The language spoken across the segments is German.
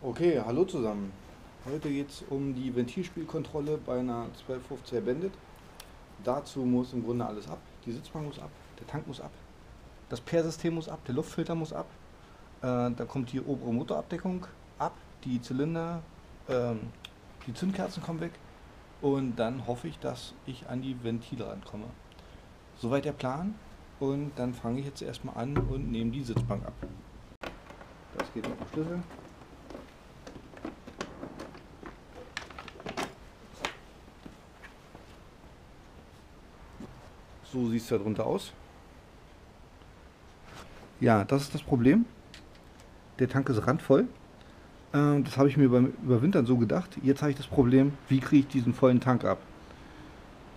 Okay, hallo zusammen. Heute geht es um die Ventilspielkontrolle bei einer 1250er Bandit. Dazu muss im Grunde alles ab. Die Sitzbank muss ab, der Tank muss ab, das Persystem muss ab, der Luftfilter muss ab. Dann kommt die obere Motorabdeckung ab, die Zylinder, die Zündkerzen kommen weg. Und dann hoffe ich, dass ich an die Ventile rankomme. Soweit der Plan. Und dann fange ich jetzt erstmal an und nehme die Sitzbank ab. Das geht mit dem Schlüssel. So sieht es da drunter aus. Ja, das ist das Problem. Der Tank ist randvoll. Das habe ich mir beim Überwintern so gedacht. Jetzt habe ich das Problem, wie kriege ich diesen vollen Tank ab?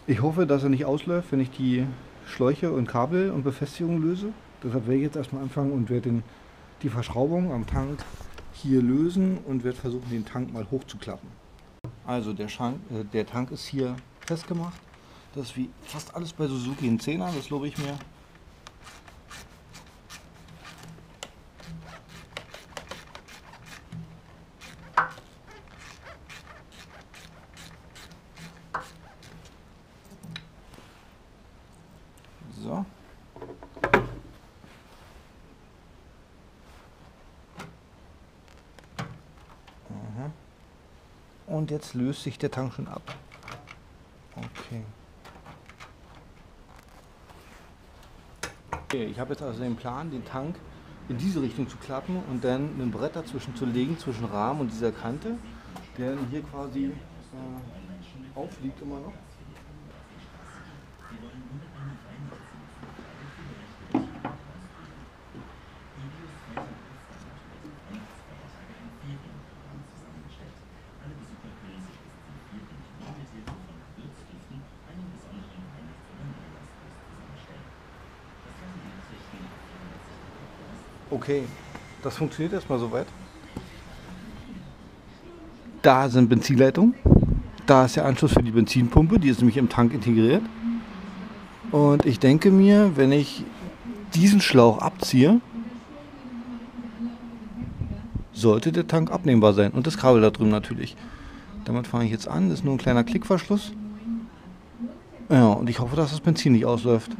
Ich hoffe, dass er nicht ausläuft, wenn ich die Schläuche und Kabel und Befestigungen löse. Deshalb werde ich jetzt erstmal anfangen und werde die Verschraubung am Tank hier lösen und werde versuchen, den Tank mal hochzuklappen. Also der Tank ist hier festgemacht. Das ist wie fast alles bei Suzuki ein 10er, das lobe ich mir. So. Aha. Und jetzt löst sich der Tank schon ab. Okay. Ich habe jetzt also den Plan, den Tank in diese Richtung zu klappen und dann ein Brett dazwischen zu legen, zwischen Rahmen und dieser Kante, der hier quasi aufliegt immer noch. Okay, das funktioniert erstmal soweit. Da sind Benzinleitungen. Da ist der Anschluss für die Benzinpumpe, die ist nämlich im Tank integriert. Und ich denke mir, wenn ich diesen Schlauch abziehe, sollte der Tank abnehmbar sein. Und das Kabel da drüben natürlich. Damit fange ich jetzt an. Das ist nur ein kleiner Klickverschluss. Ja, und ich hoffe, dass das Benzin nicht ausläuft.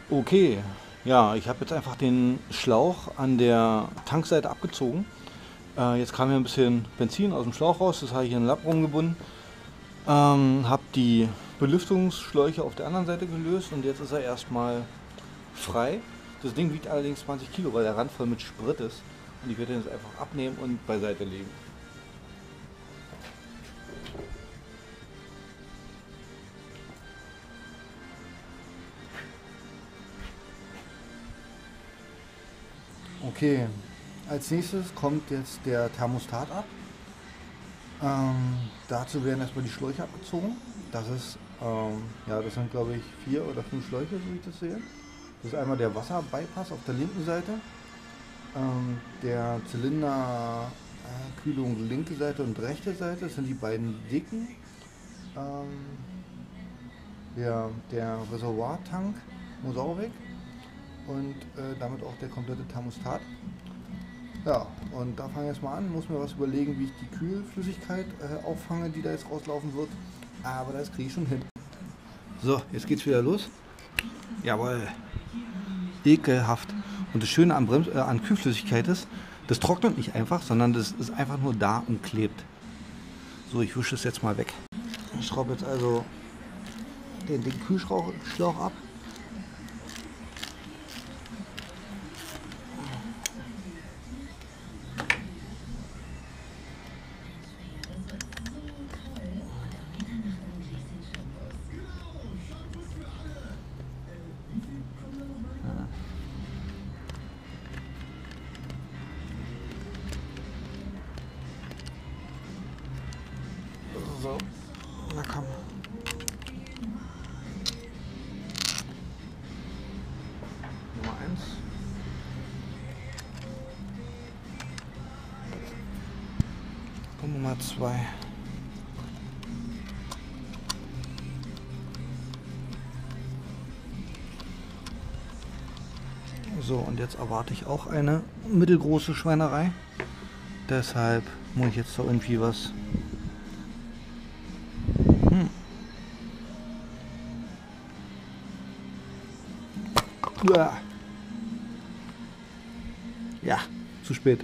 Okay. Ja, ich habe jetzt einfach den Schlauch an der Tankseite abgezogen. Jetzt kam hier ein bisschen Benzin aus dem Schlauch raus, das habe ich hier in den Lapp rumgebunden. Habe die Belüftungsschläuche auf der anderen Seite gelöst und jetzt ist er erstmal frei. Das Ding wiegt allerdings 20 Kilo, weil der Rand voll mit Sprit ist. Und ich werde den jetzt einfach abnehmen und beiseite legen. Okay, als nächstes kommt jetzt der Thermostat ab. Dazu werden erstmal die Schläuche abgezogen. Das ist, ja, das sind glaube ich 4 oder 5 Schläuche, so wie ich das sehe. Das ist einmal der Wasserbypass auf der linken Seite, der Zylinderkühlung linke Seite und rechte Seite, das sind die beiden dicken. Der Reservoirtank muss auch weg. Und damit auch der komplette Thermostat. Ja, und da fange ich erstmal an, muss mir was überlegen, wie ich die Kühlflüssigkeit auffange, die da jetzt rauslaufen wird. Aber das kriege ich schon hin. So, jetzt geht's wieder los. Jawohl. Ekelhaft. Und das Schöne an Kühlflüssigkeit ist, das trocknet nicht einfach, sondern das ist einfach nur da und klebt. So, ich wische es jetzt mal weg. Ich schraube jetzt also den Kühlschlauch ab. So, na komm. Nummer 1. Und Nummer 2. So, und jetzt erwarte ich auch eine mittelgroße Schweinerei. Deshalb muss ich jetzt da irgendwie was... Uah. Ja, zu spät.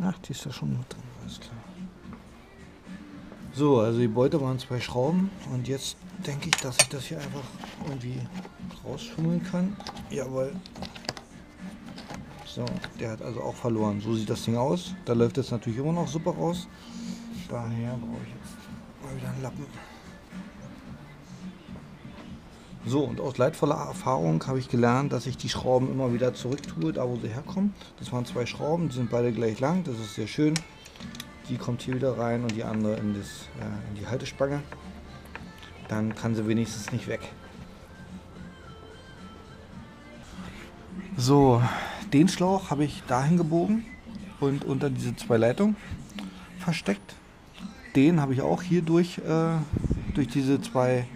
Ach, die ist da schon mit drin, alles klar. So, also die Beute waren 2 Schrauben und jetzt denke ich, dass ich das hier einfach irgendwie rausschummeln kann. Jawohl. So, der hat also auch verloren. So sieht das Ding aus. Da läuft jetzt natürlich immer noch super raus. Daher brauche ich jetzt mal wieder einen Lappen. So, und aus leidvoller Erfahrung habe ich gelernt, dass ich die Schrauben immer wieder zurück tue, da wo sie herkommen. Das waren 2 Schrauben, die sind beide gleich lang, das ist sehr schön. Die kommt hier wieder rein und die andere in die Haltespange. Dann kann sie wenigstens nicht weg. So, den Schlauch habe ich dahin gebogen und unter diese 2 Leitungen versteckt. Den habe ich auch hier durch diese 2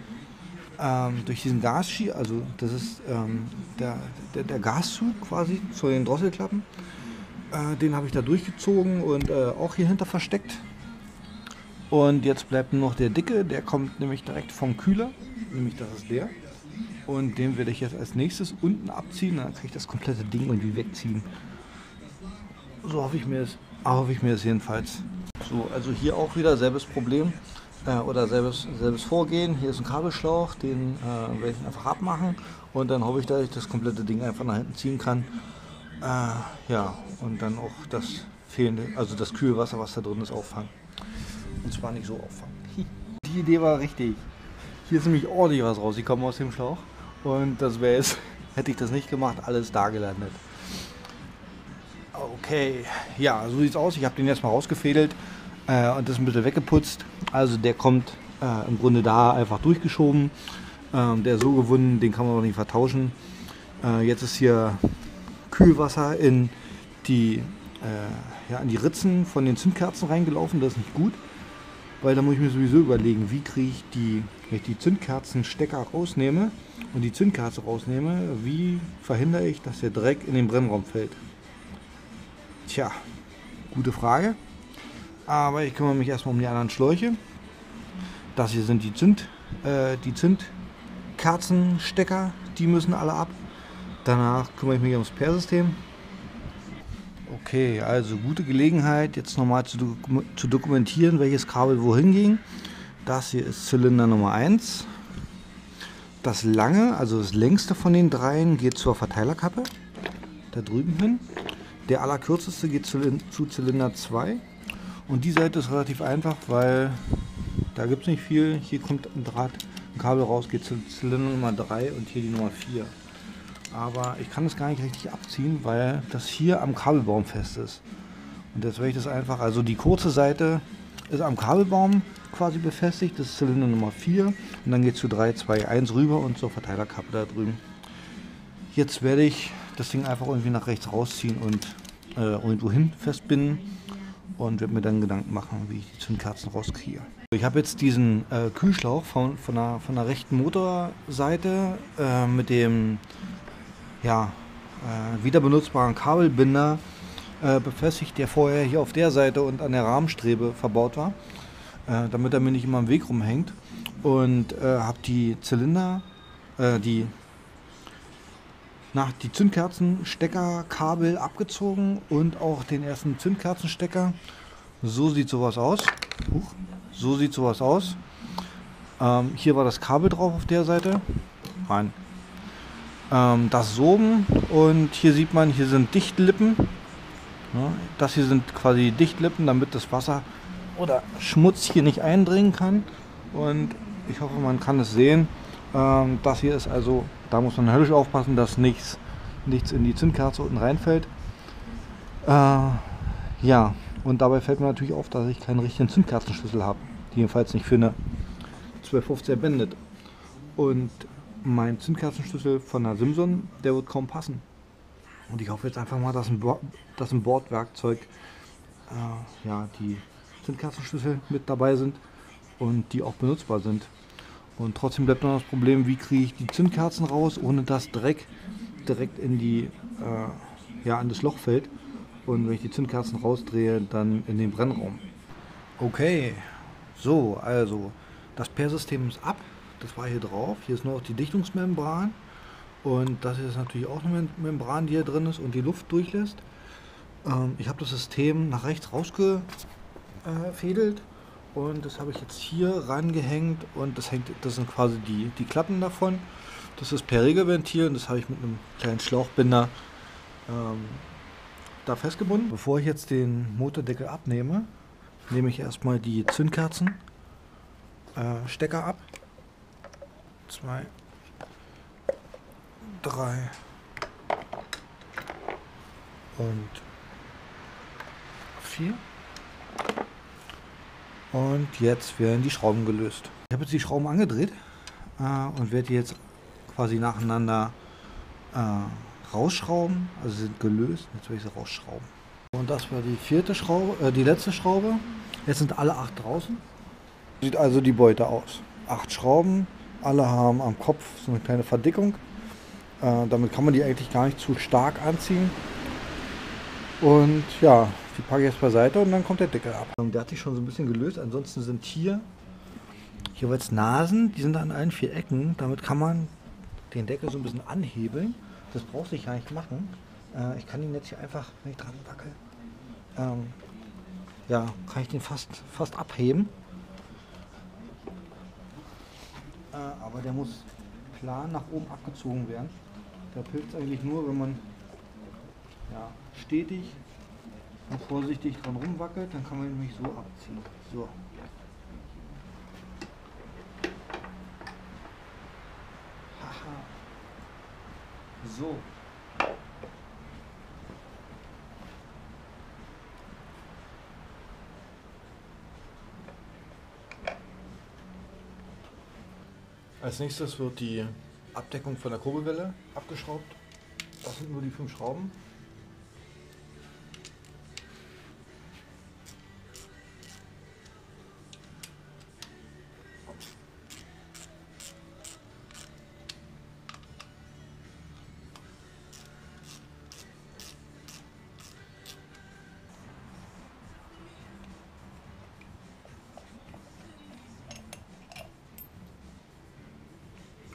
durch diesen Gasski, also das ist der Gaszug quasi zu den Drosselklappen, den habe ich da durchgezogen und auch hier hinter versteckt. Und jetzt bleibt nur noch der dicke, der kommt nämlich direkt vom Kühler, nämlich das ist der. Und den werde ich jetzt als nächstes unten abziehen, dann kann ich das komplette Ding irgendwie wegziehen. So hoffe ich mir das jedenfalls. So, also hier auch wieder selbes Problem. Oder selbes Vorgehen. Hier ist ein Kabelschlauch, den werde ich einfach abmachen und dann hoffe ich, dass ich das komplette Ding einfach nach hinten ziehen kann. Ja, und dann auch das fehlende, also das Kühlwasser, was da drin ist, auffangen. Und zwar nicht so auffangen. Die Idee war richtig. Hier ist nämlich ordentlich was rausgekommen aus dem Schlauch und das wäre jetzt, hätte ich das nicht gemacht, alles da gelandet. Okay, ja, so sieht's aus. Ich habe den jetzt mal rausgefädelt. Und das ein bisschen weggeputzt. Also der kommt im Grunde da einfach durchgeschoben. Der ist so gewunden, den kann man auch nicht vertauschen. Jetzt ist hier Kühlwasser in die Ritzen von den Zündkerzen reingelaufen. Das ist nicht gut, weil da muss ich mir sowieso überlegen, wie kriege ich wenn ich die Zündkerzenstecker rausnehme und die Zündkerze rausnehme, wie verhindere ich, dass der Dreck in den Brennraum fällt? Tja, gute Frage. Aber ich kümmere mich erstmal um die anderen Schläuche. Das hier sind die Zündkerzenstecker, die müssen alle ab. Danach kümmere ich mich ums Persystem. Okay, also gute Gelegenheit, jetzt nochmal zu dokumentieren, welches Kabel wohin ging. Das hier ist Zylinder Nummer 1. Das lange, also das längste von den 3 geht zur Verteilerkappe, da drüben hin. Der allerkürzeste geht zu Zylinder 2. Und die Seite ist relativ einfach, weil da gibt es nicht viel. Hier kommt ein Kabel raus, geht zu Zylinder Nummer 3 und hier die Nummer 4. Aber ich kann das gar nicht richtig abziehen, weil das hier am Kabelbaum fest ist. Und jetzt werde ich das einfach, also die kurze Seite ist am Kabelbaum quasi befestigt, das ist Zylinder Nummer 4. Und dann geht es zu 3, 2, 1 rüber und zur Verteilerkappe da drüben. Jetzt werde ich das Ding einfach irgendwie nach rechts rausziehen und irgendwo hin festbinden. Und werde mir dann Gedanken machen, wie ich die Zündkerzen rauskriege. Ich habe jetzt diesen Kühlschlauch von der rechten Motorseite mit dem wieder benutzbaren Kabelbinder befestigt, der vorher hier auf der Seite und an der Rahmenstrebe verbaut war, damit er mir nicht immer im Weg rumhängt. Und habe die Zylinder, die Zündkerzensteckerkabel abgezogen und auch den ersten Zündkerzenstecker. So sieht sowas aus. So sieht sowas aus. Hier war das Kabel drauf auf der Seite. Rein. Das Sogen und hier sieht man, hier sind Dichtlippen. Ja, das hier sind quasi Dichtlippen, damit das Wasser oder Schmutz hier nicht eindringen kann. Und ich hoffe, man kann es sehen. Das hier ist also, da muss man höllisch aufpassen, dass nichts in die Zündkerze unten reinfällt. Ja, und dabei fällt mir natürlich auf, dass ich keinen richtigen Zündkerzenschlüssel habe. Jedenfalls nicht für eine 1250er Bandit. Und mein Zündkerzenschlüssel von der Simson, der wird kaum passen. Und ich hoffe jetzt einfach mal, dass ein Bordwerkzeug, ja, die Zündkerzenschlüssel mit dabei sind und die auch benutzbar sind. Und trotzdem bleibt noch das Problem, wie kriege ich die Zündkerzen raus, ohne dass direkt in die, ja, in das Loch fällt. Und wenn ich die Zündkerzen rausdrehe, dann in den Brennraum. Okay, so, also das Per-System ist ab. Das war hier drauf. Hier ist nur noch die Dichtungsmembran. Und das hier ist natürlich auch eine Membran, die hier drin ist und die Luft durchlässt. Ich habe das System nach rechts rausgefädelt. Und das habe ich jetzt hier rangehängt und das sind quasi die Klappen davon. Das ist per Regelventil und das habe ich mit einem kleinen Schlauchbinder da festgebunden. Bevor ich jetzt den Motordeckel abnehme, nehme ich erstmal die Zündkerzen Stecker ab. 2, 3 und 4. Und jetzt werden die Schrauben gelöst. Ich habe jetzt die Schrauben angedreht und werde die jetzt quasi nacheinander rausschrauben. Also sie sind gelöst. Jetzt werde ich sie rausschrauben. Und das war die vierte Schraube, die letzte Schraube. Jetzt sind alle 8 draußen. Sieht also die Beute aus. 8 Schrauben. Alle haben am Kopf so eine kleine Verdickung. Damit kann man die eigentlich gar nicht zu stark anziehen. Und ja, die packe ich jetzt beiseite und dann kommt der Deckel ab. Der hat sich schon so ein bisschen gelöst. Ansonsten sind hier jeweils Nasen, die sind an allen 4 Ecken. Damit kann man den Deckel so ein bisschen anhebeln. Das braucht sich gar nicht machen. Ich kann ihn jetzt hier einfach, wenn ich dran wackel, ja, kann ich den fast abheben. Aber der muss plan nach oben abgezogen werden. Der pilzt eigentlich nur, wenn man, ja, stetig und vorsichtig dran rumwackelt, dann kann man ihn nämlich so abziehen. So. Haha. So. Als nächstes wird die Abdeckung von der Kurbelwelle abgeschraubt. Das sind nur die 5 Schrauben.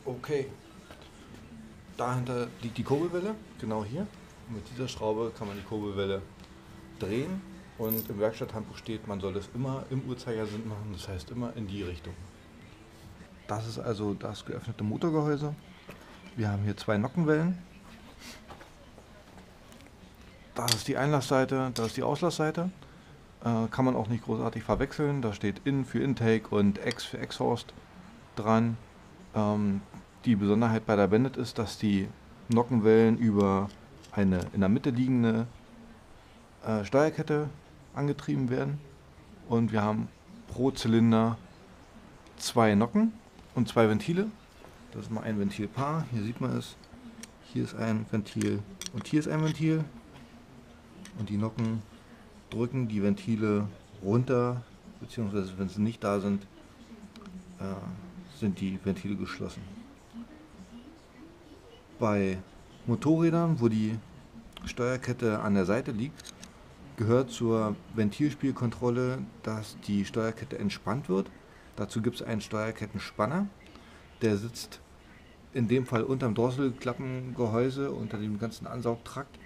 Okay, dahinter liegt die Kurbelwelle, genau hier. Und mit dieser Schraube kann man die Kurbelwelle drehen und im Werkstatthandbuch steht, man soll es immer im Uhrzeigersinn machen, das heißt immer in die Richtung. Das ist also das geöffnete Motorgehäuse. Wir haben hier 2 Nockenwellen. Das ist die Einlassseite, das ist die Auslassseite. Kann man auch nicht großartig verwechseln, da steht In für Intake und Ex für Exhaust dran. Die Besonderheit bei der Bandit ist, dass die Nockenwellen über eine in der Mitte liegende Steuerkette angetrieben werden. Und wir haben pro Zylinder 2 Nocken und 2 Ventile. Das ist mal ein Ventilpaar. Hier sieht man es. Hier ist ein Ventil und hier ist ein Ventil. Und die Nocken drücken die Ventile runter, beziehungsweise wenn sie nicht da sind, sind die Ventile geschlossen. Bei Motorrädern, wo die Steuerkette an der Seite liegt, gehört zur Ventilspielkontrolle, dass die Steuerkette entspannt wird. Dazu gibt es einen Steuerkettenspanner, der sitzt in dem Fall unterm Drosselklappengehäuse, unter dem ganzen Ansaugtrakt.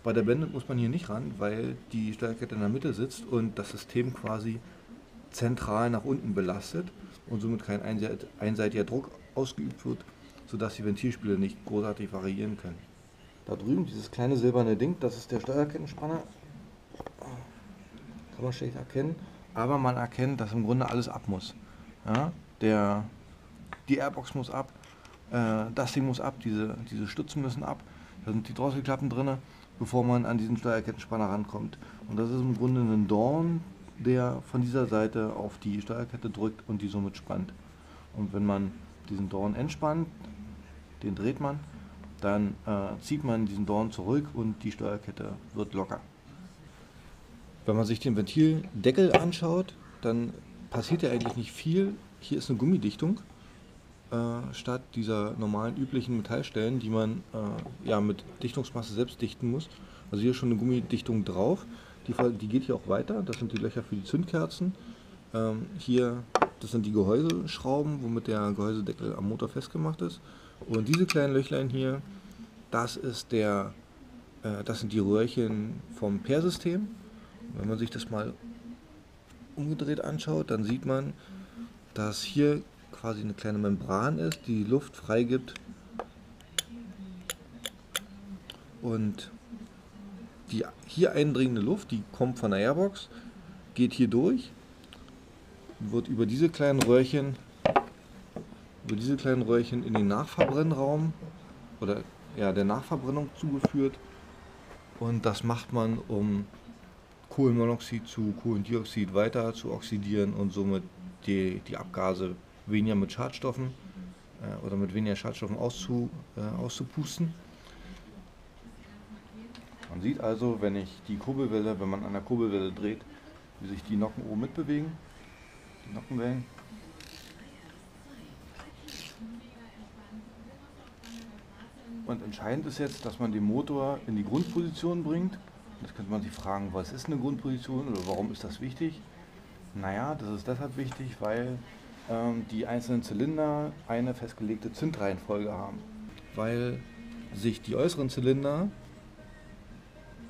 Bei der Bandit muss man hier nicht ran, weil die Steuerkette in der Mitte sitzt und das System quasi zentral nach unten belastet und somit kein einseitiger Druck ausgeübt wird, sodass die Ventilspiele nicht großartig variieren können. Da drüben, dieses kleine silberne Ding, das ist der Steuerkettenspanner. Kann man schlecht erkennen, aber man erkennt, dass im Grunde alles ab muss. Ja, die Airbox muss ab, Das Ding muss ab, diese Stützen müssen ab, da sind die Drosselklappen drin, bevor man an diesen Steuerkettenspanner rankommt. Und das ist im Grunde ein Dorn, der von dieser Seite auf die Steuerkette drückt und die somit spannt. Und wenn man diesen Dorn entspannt, den dreht man, dann zieht man diesen Dorn zurück und die Steuerkette wird locker. Wenn man sich den Ventildeckel anschaut, dann passiert ja eigentlich nicht viel. Hier ist eine Gummidichtung statt dieser normalen üblichen Metallstellen, die man ja mit Dichtungsmasse selbst dichten muss. Also hier ist schon eine Gummidichtung drauf. Die geht hier auch weiter. Das sind die Löcher für die Zündkerzen. Hier, das sind die Gehäuseschrauben, womit der Gehäusedeckel am Motor festgemacht ist. Und diese kleinen Löchlein hier, das sind die Röhrchen vom Persystem. Wenn man sich das mal umgedreht anschaut, dann sieht man, dass hier quasi eine kleine Membran ist, die Luft freigibt. Und die hier eindringende Luft, die kommt von der Airbox, geht hier durch, wird über diese kleinen Röhrchen in den Nachverbrennraum oder ja, der Nachverbrennung zugeführt. Und das macht man, um Kohlenmonoxid zu Kohlendioxid weiter zu oxidieren und somit die Abgase weniger mit Schadstoffen oder mit weniger Schadstoffen auszupusten. Man sieht also, wenn man an der Kurbelwelle dreht, wie sich die Nocken oben mitbewegen, die Nockenwellen. Und entscheidend ist jetzt, dass man den Motor in die Grundposition bringt. Jetzt könnte man sich fragen, was ist eine Grundposition oder warum ist das wichtig? Naja, das ist deshalb wichtig, weil die einzelnen Zylinder eine festgelegte Zündreihenfolge haben. Weil sich die äußeren Zylinder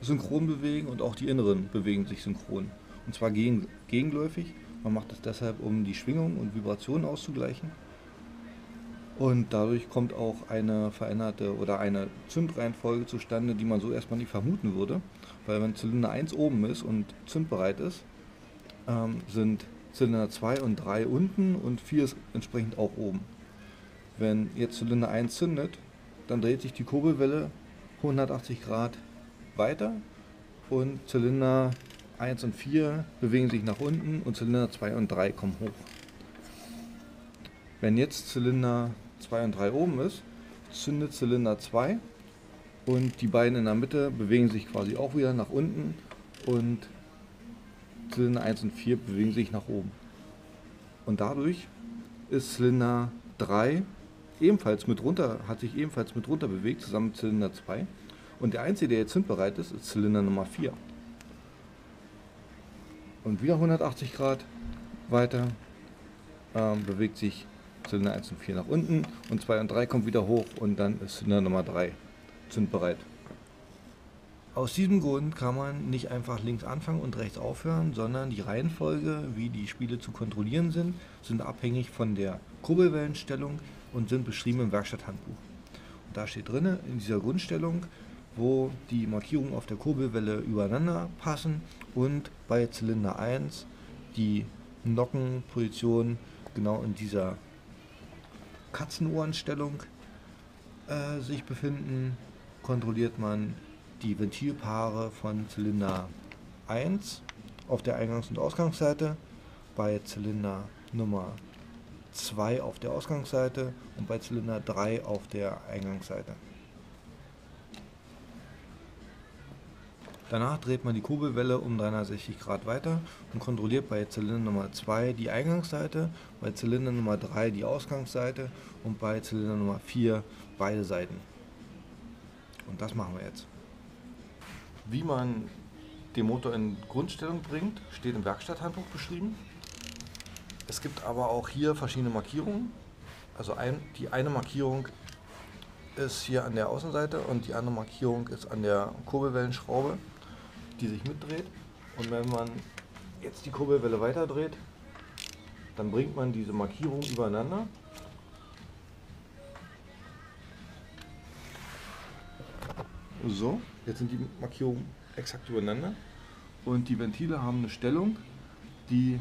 synchron bewegen und auch die inneren bewegen sich synchron. Und zwar gegenläufig. Man macht das deshalb, um die Schwingung und Vibration auszugleichen. Und dadurch kommt auch eine veränderte oder eine Zündreihenfolge zustande, die man so erstmal nicht vermuten würde. Weil wenn Zylinder 1 oben ist und zündbereit ist, sind Zylinder 2 und 3 unten und 4 ist entsprechend auch oben. Wenn jetzt Zylinder 1 zündet, dann dreht sich die Kurbelwelle 180 Grad weiter und Zylinder 1 und 4 bewegen sich nach unten und Zylinder 2 und 3 kommen hoch. Wenn jetzt Zylinder 2 und 3 oben ist, zündet Zylinder 2 und die beiden in der Mitte bewegen sich quasi auch wieder nach unten und Zylinder 1 und 4 bewegen sich nach oben. Und dadurch ist Zylinder 3 hat sich ebenfalls mit runter bewegt, zusammen mit Zylinder 2. Und der einzige, der jetzt zündbereit ist, ist Zylinder Nummer 4. Und wieder 180 Grad weiter bewegt sich Zylinder 1 und 4 nach unten und 2 und 3 kommt wieder hoch und dann ist Zylinder Nummer 3 zündbereit. Aus diesem Grund kann man nicht einfach links anfangen und rechts aufhören, sondern die Reihenfolge, wie die Spiele zu kontrollieren sind abhängig von der Kurbelwellenstellung und sind beschrieben im Werkstatthandbuch. Und da steht drin, in dieser Grundstellung, wo die Markierungen auf der Kurbelwelle übereinander passen und bei Zylinder 1 die Nockenposition genau in dieser Katzenohrenstellung sich befinden, kontrolliert man die Ventilpaare von Zylinder 1 auf der Eingangs- und Ausgangsseite, bei Zylinder Nummer 2 auf der Ausgangsseite und bei Zylinder 3 auf der Eingangsseite. Danach dreht man die Kurbelwelle um 360 Grad weiter und kontrolliert bei Zylinder Nummer 2 die Eingangsseite, bei Zylinder Nummer 3 die Ausgangsseite und bei Zylinder Nummer 4 beide Seiten. Und das machen wir jetzt. Wie man den Motor in Grundstellung bringt, steht im Werkstatthandbuch beschrieben. Es gibt aber auch hier verschiedene Markierungen. Also die eine Markierung ist hier an der Außenseite und die andere Markierung ist an der Kurbelwellenschraube, die sich mitdreht. Und wenn man jetzt die Kurbelwelle weiterdreht, dann bringt man diese Markierungen übereinander. So, jetzt sind die Markierungen exakt übereinander und die Ventile haben eine Stellung, die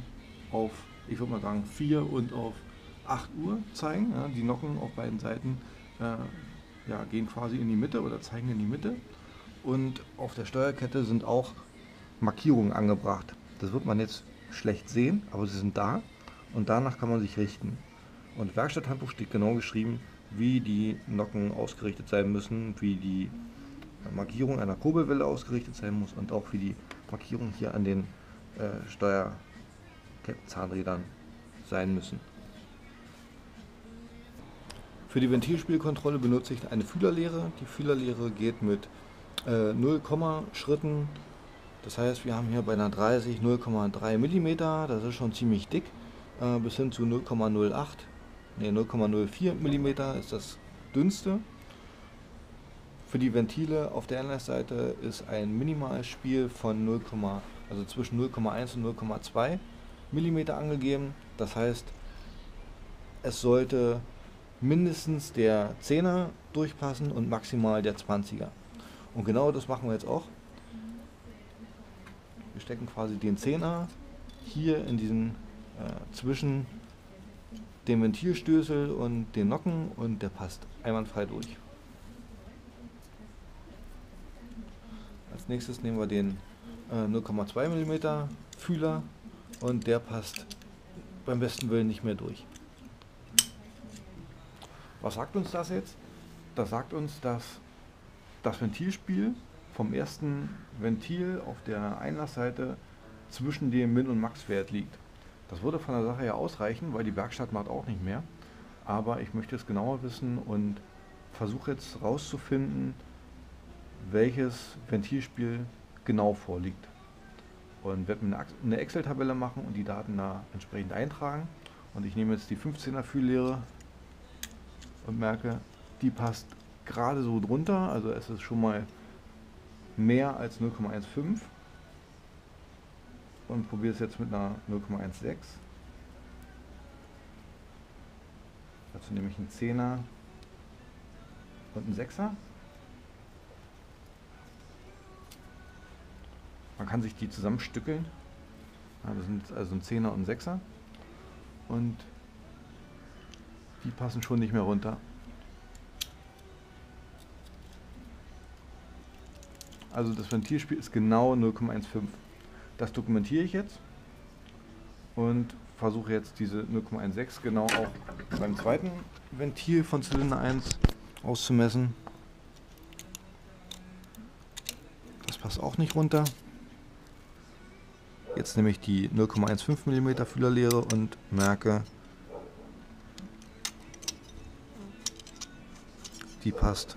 auf, ich würde mal sagen, 4 und auf 8 Uhr zeigen. Ja, die Nocken auf beiden Seiten ja, gehen quasi in die Mitte oder zeigen in die Mitte. Und auf der Steuerkette sind auch Markierungen angebracht. Das wird man jetzt schlecht sehen, aber sie sind da und danach kann man sich richten. Und im Werkstatthandbuch steht genau geschrieben, wie die Nocken ausgerichtet sein müssen, wie die Markierung einer Kurbelwelle ausgerichtet sein muss und auch wie die Markierung hier an den Steuerkettenzahnrädern sein müssen. Für die Ventilspielkontrolle benutze ich eine Fühlerlehre. Die Fühlerlehre geht mit 0, Schritten. Das heißt, wir haben hier bei einer 30 0,3 mm, das ist schon ziemlich dick, bis hin zu 0,04 mm ist das dünnste. Für die Ventile auf der Anlassseite ist ein Minimalspiel von 0, also zwischen 0,1 und 0,2 mm angegeben. Das heißt, es sollte mindestens der 10er durchpassen und maximal der 20er. Und genau das machen wir jetzt auch. Wir stecken quasi den 10er hier in diesen zwischen dem Ventilstößel und den Nocken und der passt einwandfrei durch. Als nächstes nehmen wir den 0,2 mm Fühler und der passt beim besten Willen nicht mehr durch. Was sagt uns das jetzt? Das sagt uns, dass das Ventilspiel vom ersten Ventil auf der Einlassseite zwischen dem Min- und Max-Wert liegt. Das würde von der Sache her ausreichen, weil die Werkstatt macht auch nicht mehr. Aber ich möchte es genauer wissen und versuche jetzt herauszufinden, welches Ventilspiel genau vorliegt. Und werde mir eine Excel-Tabelle machen und die Daten da entsprechend eintragen. Und ich nehme jetzt die 15er Fühllehre und merke, die passt gerade so drunter, also es ist schon mal mehr als 0,15 und probiere es jetzt mit einer 0,16. Dazu nehme ich einen 10er und einen 6er. Man kann sich die zusammenstückeln. Ja, das sind also ein 10er und ein 6er. Und die passen schon nicht mehr runter. Also das Ventilspiel ist genau 0,15. Das dokumentiere ich jetzt und versuche jetzt diese 0,16 genau auch beim zweiten Ventil von Zylinder 1 auszumessen. Das passt auch nicht runter. Jetzt nehme ich die 0,15 mm Fühlerlehre und merke, die passt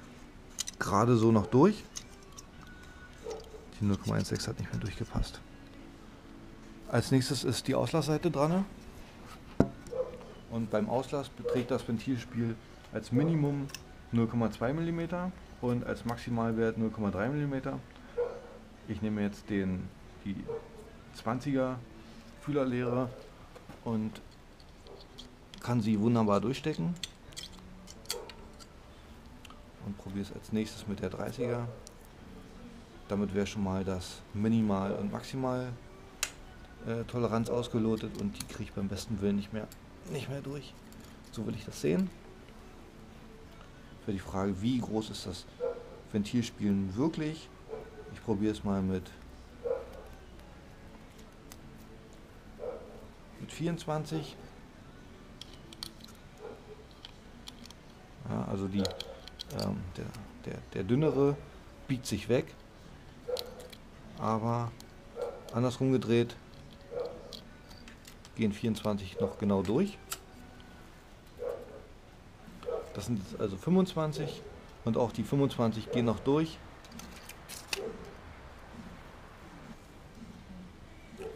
gerade so noch durch. Die 0,16 hat nicht mehr durchgepasst. Als nächstes ist die Auslassseite dran. Und beim Auslass beträgt das Ventilspiel als Minimum 0,2 mm und als Maximalwert 0,3 mm. Ich nehme jetzt die 20er Fühlerlehre und kann sie wunderbar durchstecken. Und probiere es als nächstes mit der 30er. Damit wäre schon mal das Minimal- und Maximal-Toleranz ausgelotet und die kriege ich beim besten Willen nicht mehr durch. So will ich das sehen. Für die Frage, wie groß ist das Ventilspielen wirklich? Ich probiere es mal mit 24. Ja, also der dünnere biegt sich weg, aber andersrum gedreht gehen 24 noch genau durch. Das sind jetzt also 25 und auch die 25 gehen noch durch.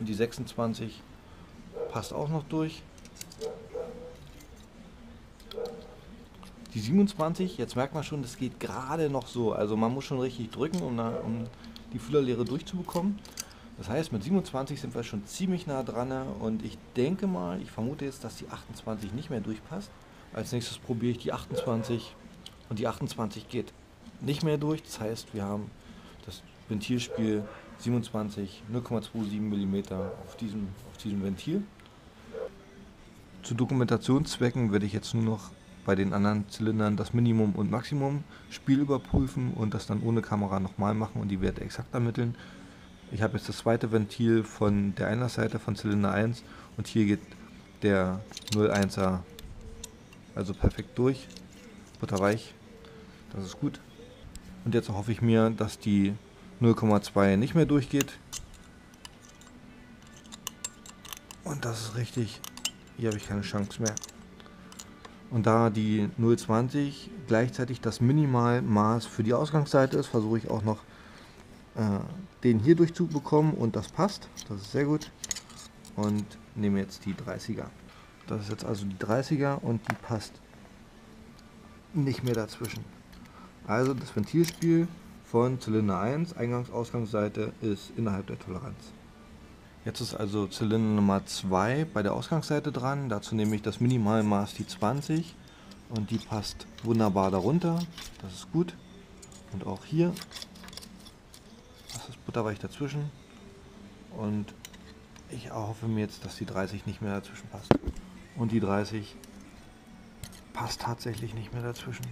Und die 26 passt auch noch durch. Die 27, jetzt merkt man schon, das geht gerade noch so. Also man muss schon richtig drücken, um die Fühlerlehre durchzubekommen. Das heißt, mit 27 sind wir schon ziemlich nah dran und ich denke mal, ich vermute jetzt, dass die 28 nicht mehr durchpasst. Als nächstes probiere ich die 28 und die 28 geht nicht mehr durch. Das heißt, wir haben das Ventilspiel 27 0,27 mm auf diesem Ventil. Zu Dokumentationszwecken werde ich jetzt nur noch bei den anderen Zylindern das Minimum und Maximum Spiel überprüfen und das dann ohne Kamera nochmal machen und die Werte exakt ermitteln. Ich habe jetzt das zweite Ventil von der Einlassseite von Zylinder 1 und hier geht der 01er also perfekt durch, butterweich, das ist gut. Und jetzt hoffe ich mir, dass die 0,2 nicht mehr durchgeht. Und das ist richtig, hier habe ich keine Chance mehr. Und da die 0,20 gleichzeitig das Minimalmaß für die Ausgangsseite ist, versuche ich auch noch den hier durchzubekommen und das passt. Das ist sehr gut. Und nehme jetzt die 30er. Das ist jetzt also die 30er und die passt nicht mehr dazwischen. Also das Ventilspiel von Zylinder 1, Eingangs-Ausgangsseite, ist innerhalb der Toleranz. Jetzt ist also Zylinder Nummer 2 bei der Ausgangsseite dran. Dazu nehme ich das Minimalmaß, die 20, und die passt wunderbar darunter. Das ist gut. Und auch hier, das ist butterweich dazwischen. Und ich erhoffe mir jetzt, dass die 30 nicht mehr dazwischen passt. Und die 30 passt tatsächlich nicht mehr dazwischen.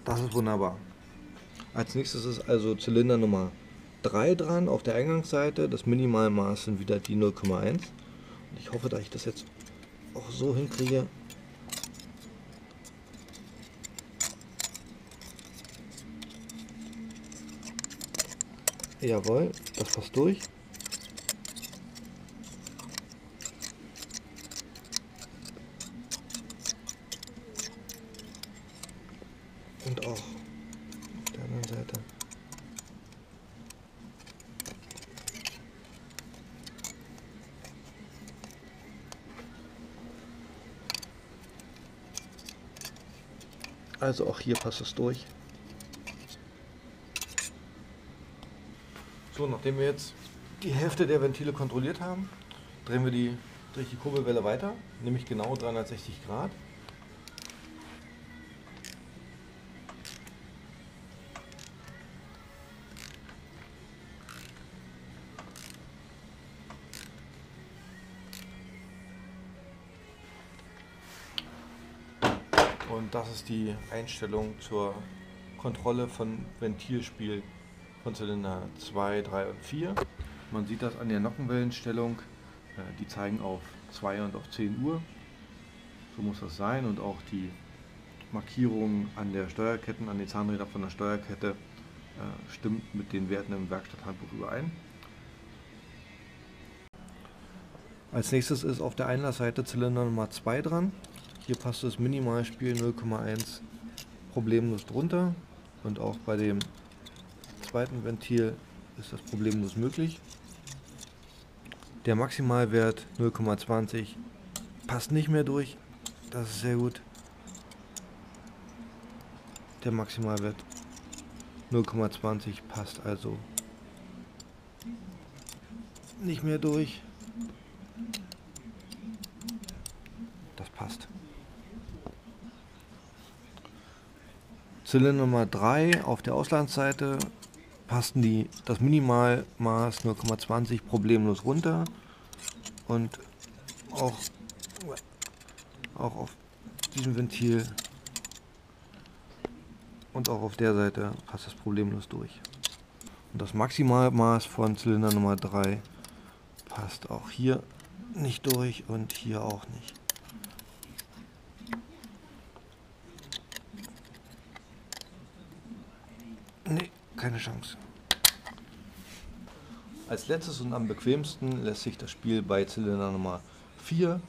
Das ist wunderbar. Als nächstes ist also Zylinder Nummer 3 dran auf der Eingangsseite. Das Minimalmaß sind wieder die 0,1. Und ich hoffe, dass ich das jetzt auch so hinkriege. Jawohl, das passt durch. Und auch auf der anderen Seite. Also auch hier passt es durch. So, nachdem wir jetzt die Hälfte der Ventile kontrolliert haben, drehe ich die Kurbelwelle weiter, nämlich genau 360 Grad. Und das ist die Einstellung zur Kontrolle von Ventilspiel von Zylinder 2, 3 und 4. Man sieht das an der Nockenwellenstellung, die zeigen auf 2 und auf 10 Uhr. So muss das sein, und auch die Markierung an der Steuerketten, an den Zahnrädern von der Steuerkette stimmt mit den Werten im Werkstatthandbuch überein. Als nächstes ist auf der Einlassseite Zylinder Nummer 2 dran. Hier passt das Minimalspiel 0,1 problemlos drunter, und auch bei dem zweiten Ventil ist das problemlos möglich. Der Maximalwert 0,20 passt nicht mehr durch, das ist sehr gut. Der Maximalwert 0,20 passt also nicht mehr durch. Das passt. Zylinder Nummer 3 auf der Auslandsseite passten das Minimalmaß 0,20 problemlos runter, und auch auf diesem Ventil und auch auf der Seite passt das problemlos durch. Und das Maximalmaß von Zylinder Nummer 3 passt auch hier nicht durch und hier auch nicht. Nee, keine Chance. Als letztes und am bequemsten lässt sich das Spiel bei Zylinder Nummer 4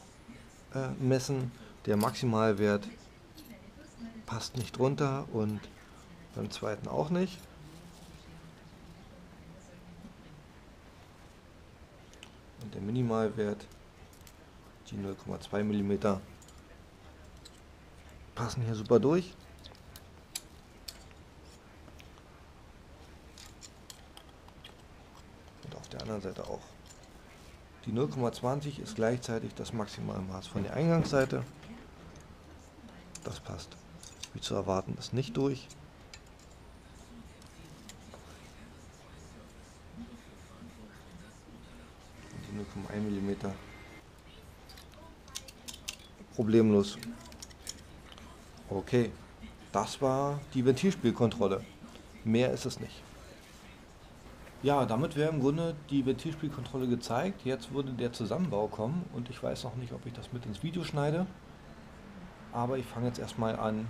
messen. Der Maximalwert passt nicht drunter und beim zweiten auch nicht. Und der Minimalwert, die 0,2 mm, passen hier super durch. Und auf der anderen Seite auch. Die 0,20 ist gleichzeitig das Maximalmaß von der Eingangsseite. Das passt, wie zu erwarten, ist nicht durch. Und die 0,1 mm problemlos. Okay, das war die Ventilspielkontrolle. Mehr ist es nicht. Ja, damit wäre im Grunde die Ventilspielkontrolle gezeigt. Jetzt würde der Zusammenbau kommen und ich weiß noch nicht, ob ich das mit ins Video schneide. Aber ich fange jetzt erstmal an,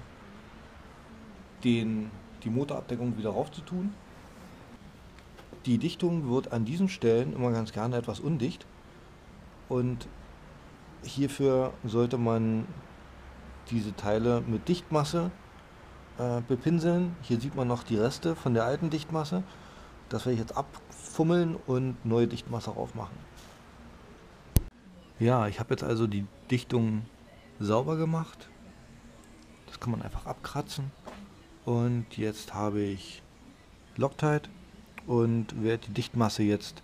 die Motorabdeckung wieder rauf zu tun. Die Dichtung wird an diesen Stellen immer ganz gerne etwas undicht und hierfür sollte man diese Teile mit Dichtmasse bepinseln. Hier sieht man noch die Reste von der alten Dichtmasse. Das werde ich jetzt abfummeln und neue Dichtmasse drauf machen. Ja, ich habe jetzt also die Dichtung sauber gemacht. Das kann man einfach abkratzen. Und jetzt habe ich Loctite und werde die Dichtmasse jetzt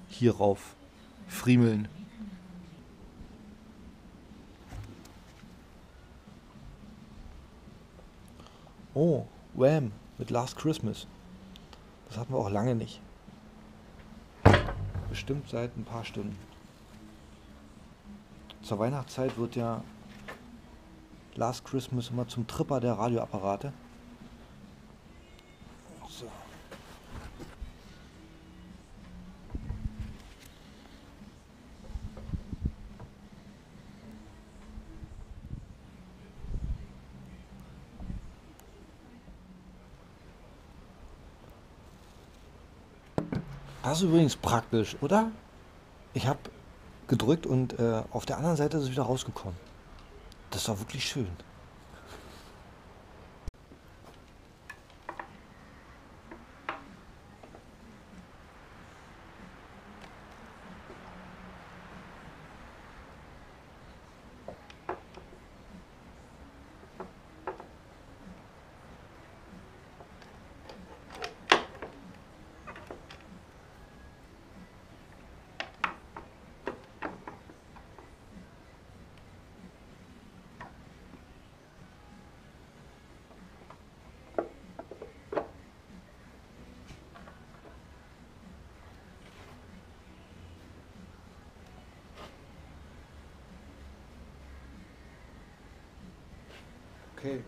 hierauf friemeln. Oh, Wham! Mit Last Christmas. Das hatten wir auch lange nicht. Bestimmt seit ein paar Stunden. Zur Weihnachtszeit wird ja Last Christmas immer zum Tripper der Radioapparate. So. Das ist übrigens praktisch, oder? Ich habe gedrückt und auf der anderen Seite ist es wieder rausgekommen. Das war wirklich schön. Okay.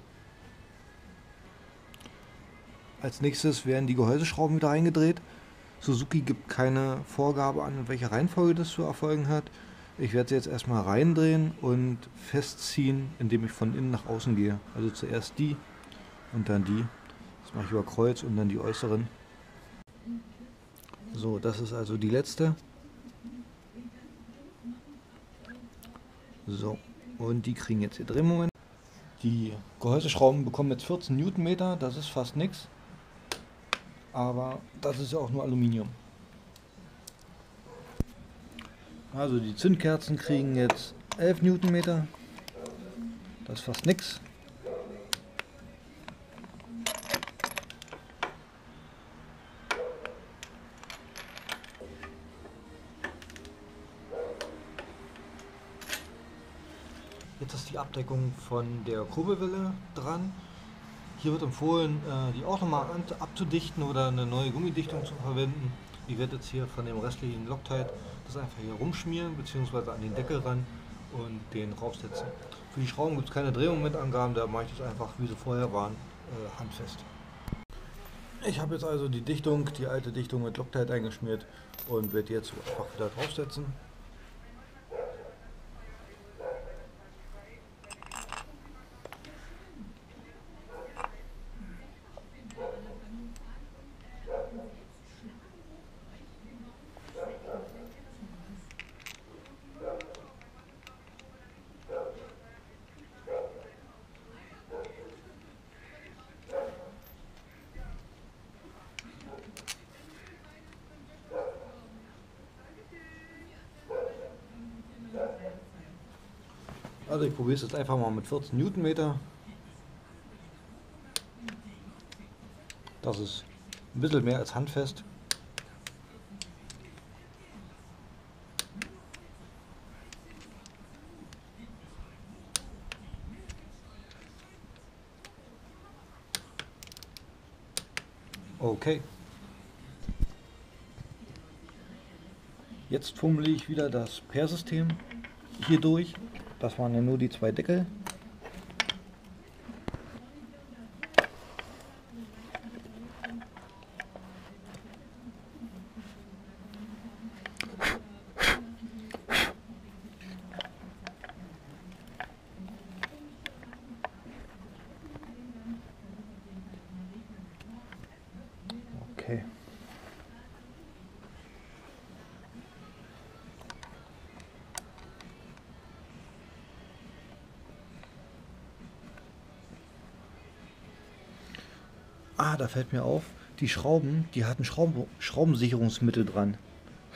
Als nächstes werden die Gehäuseschrauben wieder eingedreht. Suzuki gibt keine Vorgabe an, in welcher Reihenfolge das zu erfolgen hat. Ich werde sie jetzt erstmal reindrehen und festziehen, indem ich von innen nach außen gehe. Also zuerst die und dann die. Das mache ich über Kreuz und dann die äußeren. So, das ist also die letzte. So, und die kriegen jetzt ihr Drehmoment. Die Gehäuseschrauben bekommen jetzt 14 Newtonmeter, das ist fast nichts. Aber das ist ja auch nur Aluminium. Also die Zündkerzen kriegen jetzt 11 Newtonmeter. Das ist fast nichts. Jetzt ist die Abdeckung von der Kurbelwelle dran. Hier wird empfohlen, die auch nochmal abzudichten oder eine neue Gummidichtung zu verwenden. Ich werde jetzt hier von dem restlichen Loctite das einfach hier rumschmieren bzw. an den Deckel ran und den raufsetzen. Für die Schrauben gibt es keine Drehmomentangaben, da mache ich das einfach, wie sie vorher waren, handfest. Ich habe jetzt also die alte Dichtung mit Loctite eingeschmiert und werde jetzt einfach wieder draufsetzen. Also ich probiere es jetzt einfach mal mit 14 Newtonmeter. Das ist ein bisschen mehr als handfest. Okay. Jetzt fummle ich wieder das Persystem hier durch. Das waren ja nur die zwei Deckel. Okay. Ah, da fällt mir auf, die Schrauben, die hatten Schraubensicherungsmittel dran.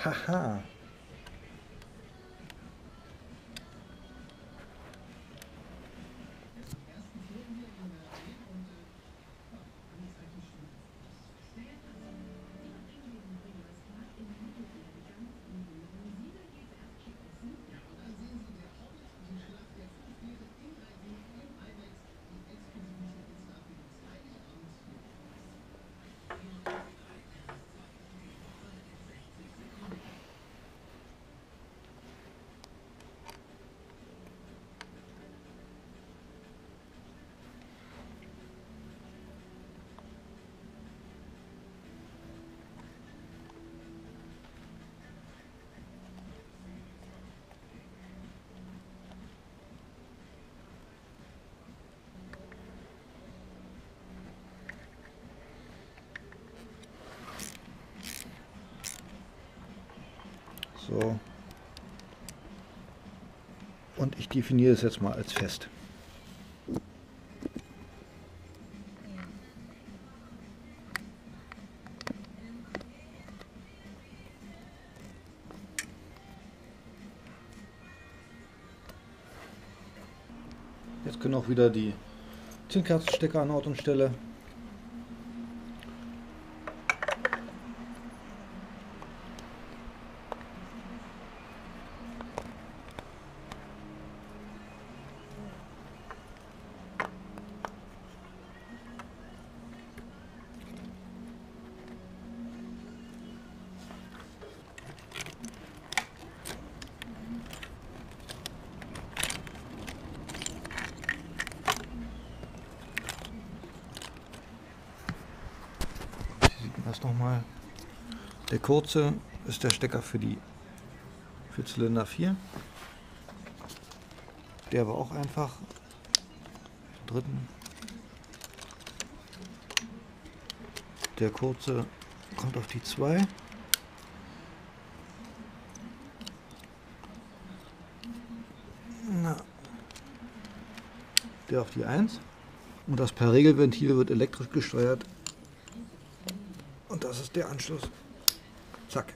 Haha. So. Und ich definiere es jetzt mal als fest. Jetzt können auch wieder die Zündkerzenstecker an Ort und Stelle. Das nochmal. Der kurze ist der Stecker für Zylinder 4. Der war auch einfach. Dritten. Der kurze kommt auf die 2. Na. Der auf die 1. Und das per Regelventil wird elektrisch gesteuert. Und das ist der Anschluss. Zack.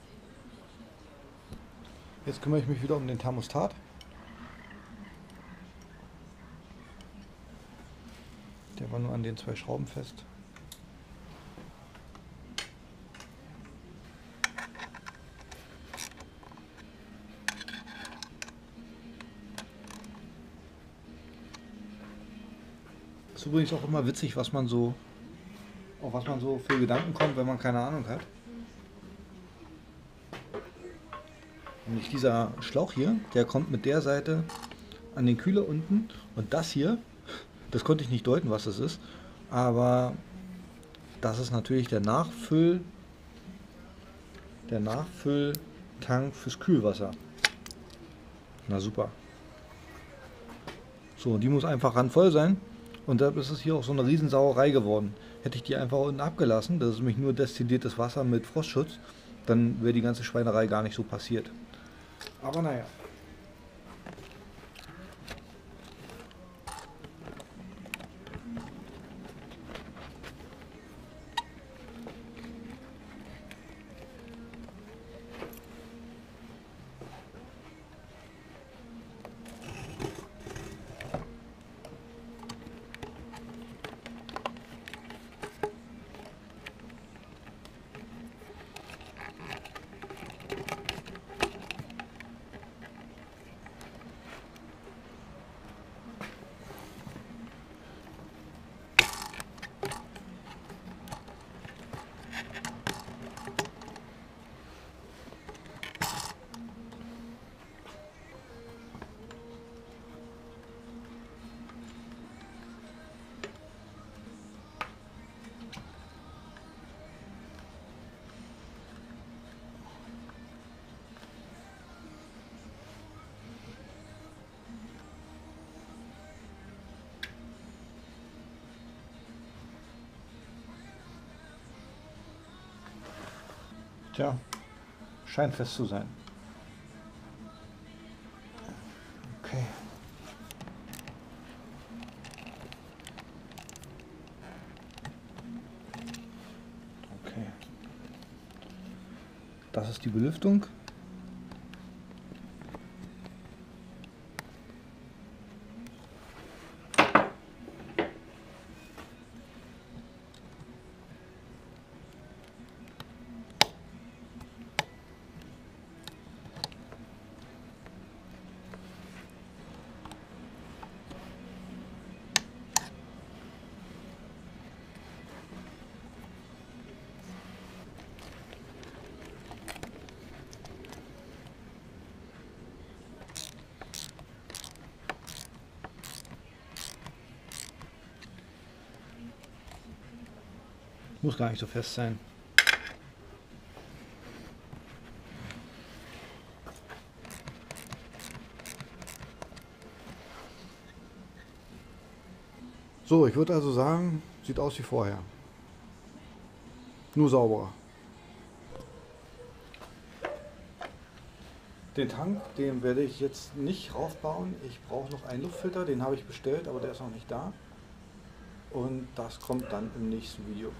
Jetzt kümmere ich mich wieder um den Thermostat. Der war nur an den 2 Schrauben fest. Ist übrigens auch immer witzig, auf was man so für Gedanken kommt, wenn man keine Ahnung hat. Nämlich dieser Schlauch hier, der kommt mit der Seite an den Kühler unten, und das hier, das konnte ich nicht deuten, was das ist, aber das ist natürlich der Nachfülltank fürs Kühlwasser. Na super. So, die muss einfach randvoll sein, und deshalb ist es hier auch so eine Riesensauerei geworden. Hätte ich die einfach unten abgelassen, das ist nämlich nur destilliertes Wasser mit Frostschutz, dann wäre die ganze Schweinerei gar nicht so passiert. Aber naja. Tja, scheint fest zu sein. Okay. Okay. Das ist die Belüftung. Muss gar nicht so fest sein. So, ich würde also sagen, sieht aus wie vorher. Nur sauberer. Den Tank, den werde ich jetzt nicht raufbauen. Ich brauche noch einen Luftfilter, den habe ich bestellt, aber der ist noch nicht da. Und das kommt dann im nächsten Video.